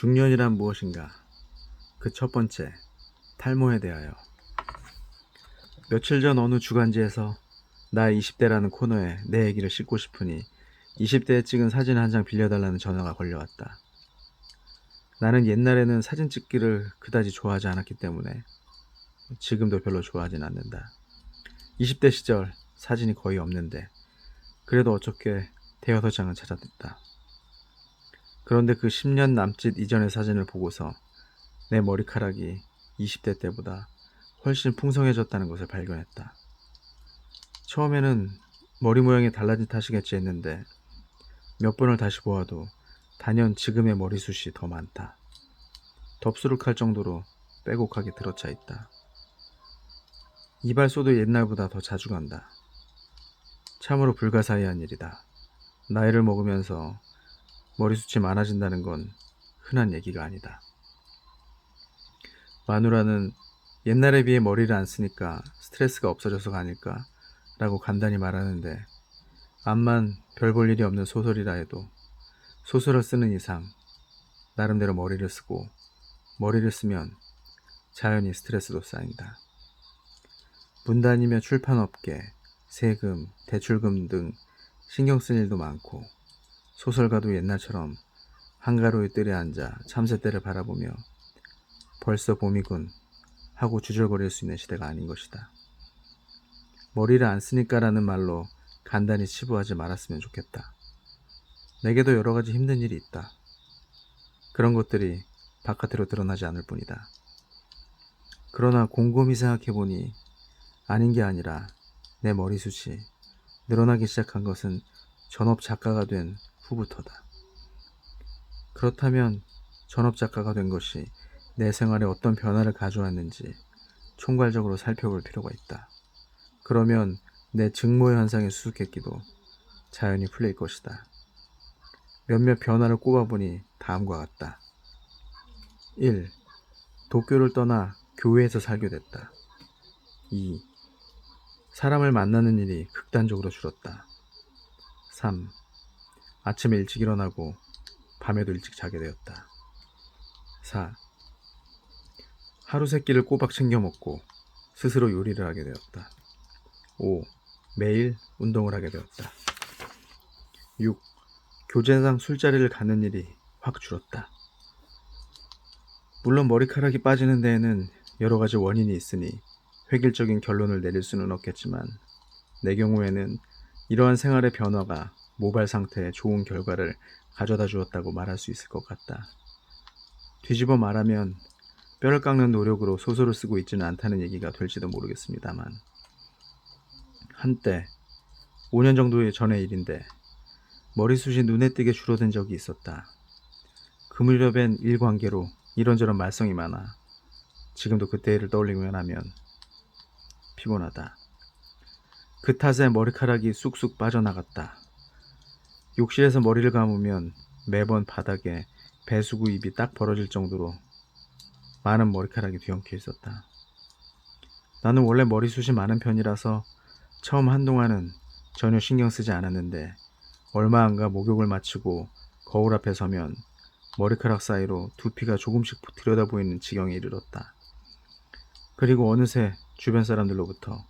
중년이란 무엇인가? 그 첫 번째, 탈모에 대하여. 며칠 전 어느 주간지에서 나 20대라는 코너에 내 얘기를 싣고 싶으니 20대에 찍은 사진 한 장 빌려달라는 전화가 걸려왔다. 나는 옛날에는 사진 찍기를 그다지 좋아하지 않았기 때문에 지금도 별로 좋아하진 않는다. 20대 시절 사진이 거의 없는데 그래도 어떻게 대여섯 장은 찾아냈다. 그런데 그 10년 남짓 이전의 사진을 보고서 내 머리카락이 20대 때보다 훨씬 풍성해졌다는 것을 발견했다. 처음에는 머리 모양이 달라진 탓이겠지 했는데 몇 번을 다시 보아도 단연 지금의 머리숱이 더 많다. 덥수룩할 정도로 빼곡하게 들어차 있다. 이발소도 옛날보다 더 자주 간다. 참으로 불가사의한 일이다. 나이를 먹으면서 머리숱이 많아진다는 건 흔한 얘기가 아니다. 마누라는 옛날에 비해 머리를 안 쓰니까 스트레스가 없어져서가 아닐까 라고 간단히 말하는데 암만 별 볼 일이 없는 소설이라 해도 소설을 쓰는 이상 나름대로 머리를 쓰고 머리를 쓰면 자연히 스트레스도 쌓인다. 문단이며 출판업계, 세금, 대출금 등 신경 쓸 일도 많고 소설가도 옛날처럼 한가로이 뜰에 앉아 참새떼를 바라보며 벌써 봄이군 하고 주절거릴 수 있는 시대가 아닌 것이다. 머리를 안 쓰니까라는 말로 간단히 치부하지 말았으면 좋겠다. 내게도 여러 가지 힘든 일이 있다. 그런 것들이 바깥으로 드러나지 않을 뿐이다. 그러나 곰곰이 생각해보니 아닌 게 아니라 내 머리숱이 늘어나기 시작한 것은 전업 작가가 된 후부터다. 그렇다면 전업 작가가 된 것이 내 생활에 어떤 변화를 가져왔는지 총괄적으로 살펴볼 필요가 있다. 그러면 내 증모의 현상에 수수께끼도 자연히 풀릴 것이다. 몇몇 변화를 꼽아보니 다음과 같다. 1. 도쿄를 떠나 교회에서 살게 됐다. 2. 사람을 만나는 일이 극단적으로 줄었다. 3. 아침에 일찍 일어나고 밤에도 일찍 자게 되었다. 4. 하루 세 끼를 꼬박 챙겨 먹고 스스로 요리를 하게 되었다. 5. 매일 운동을 하게 되었다. 6. 교제상 술자리를 가는 일이 확 줄었다. 물론 머리카락이 빠지는 데에는 여러 가지 원인이 있으니 획일적인 결론을 내릴 수는 없겠지만 내 경우에는 이러한 생활의 변화가 모발 상태에 좋은 결과를 가져다 주었다고 말할 수 있을 것 같다. 뒤집어 말하면 뼈를 깎는 노력으로 소설을 쓰고 있지는 않다는 얘기가 될지도 모르겠습니다만 한때 5년 정도 전의 일인데 머리숱이 눈에 띄게 줄어든 적이 있었다. 그 무렵엔 일관계로 이런저런 말썽이 많아 지금도 그때 일을 떠올리면 하면 피곤하다. 그 탓에 머리카락이 쑥쑥 빠져나갔다. 욕실에서 머리를 감으면 매번 바닥에 배수구 입이 딱 벌어질 정도로 많은 머리카락이 뒤엉켜 있었다. 나는 원래 머리숱이 많은 편이라서 처음 한동안은 전혀 신경 쓰지 않았는데 얼마 안가 목욕을 마치고 거울 앞에 서면 머리카락 사이로 두피가 조금씩 들여다 보이는 지경에 이르렀다. 그리고 어느새 주변 사람들로부터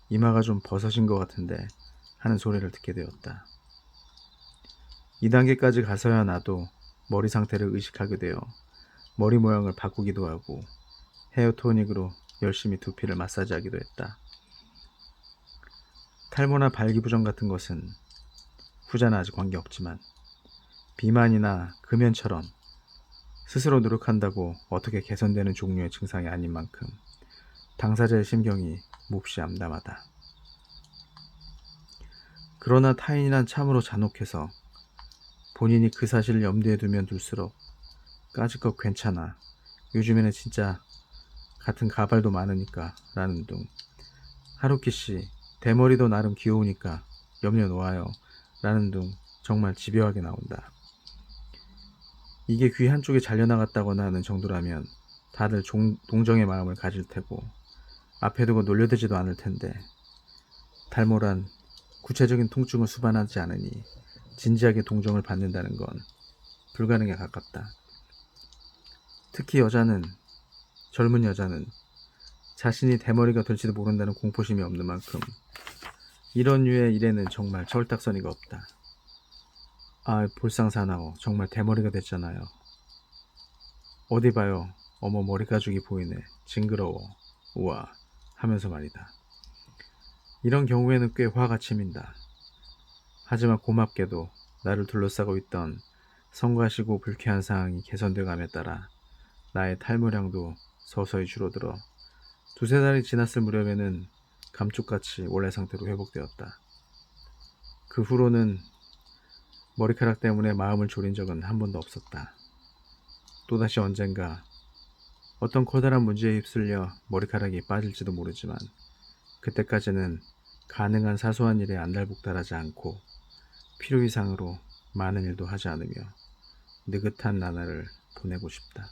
이마가 좀 버섯인 것 같은데 하는 소리를 듣게 되었다. 이 단계까지 가서야 나도 머리 상태를 의식하게 되어 머리 모양을 바꾸기도 하고 헤어 토닉으로 열심히 두피를 마사지하기도 했다. 탈모나 발기부전 같은 것은 후자는 아직 관계없지만 비만이나 금연처럼 스스로 노력한다고 어떻게 개선되는 종류의 증상이 아닌 만큼 당사자의 심경이 몹시 암담하다. 그러나 타인이란 참으로 잔혹해서 본인이 그 사실을 염두에 두면 둘수록 까짓것 괜찮아, 요즘에는 진짜 같은 가발도 많으니까 라는 둥, 하루키씨 대머리도 나름 귀여우니까 염려 놓아요 라는 둥 정말 집요하게 나온다. 이게 귀 한쪽이 잘려나갔다거나 하는 정도라면 다들 동정의 마음을 가질 테고 앞에 두고 놀려대지도 않을 텐데 탈모란 구체적인 통증을 수반하지 않으니 진지하게 동정을 받는다는 건 불가능에 가깝다. 특히 젊은 여자는 자신이 대머리가 될지도 모른다는 공포심이 없는 만큼 이런 류의 일에는 정말 철딱서니가 없다. 아, 볼상사나워. 정말 대머리가 됐잖아요. 어디 봐요. 어머, 머리 가죽이 보이네. 징그러워. 우와. 하면서 말이다. 이런 경우에는 꽤 화가 치민다. 하지만 고맙게도 나를 둘러싸고 있던 성가시고 불쾌한 상황이 개선돼 감에 따라 나의 탈모량도 서서히 줄어들어 두세 달이 지났을 무렵에는 감쪽같이 원래 상태로 회복되었다. 그 후로는 머리카락 때문에 마음을 졸인 적은 한 번도 없었다. 또다시 언젠가 어떤 커다란 문제에 휩쓸려 머리카락이 빠질지도 모르지만 그때까지는 가능한 사소한 일에 안달복달하지 않고 필요 이상으로 많은 일도 하지 않으며 느긋한 나날을 보내고 싶다.